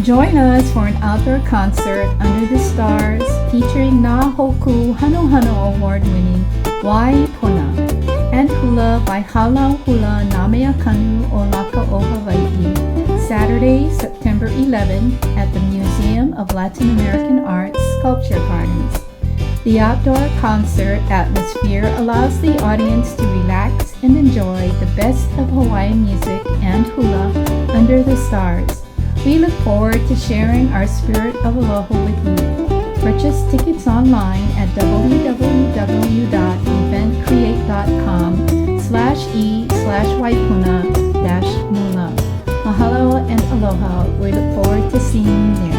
Join us for an outdoor concert under the stars featuring Na Hoku Hano Hano award-winning Waipuna and hula by Halau Hula Nameakanu o Laka o Hawaii, Saturday, September 11 at the Museum of Latin American Arts Sculpture Gardens. The outdoor concert atmosphere allows the audience to relax and enjoy the best of Hawaiian music and hula under the stars. We look forward to sharing our spirit of aloha with you. Purchase tickets online at www.eventcreate.com/e/waipuna-nula. Mahalo and aloha. We look forward to seeing you there.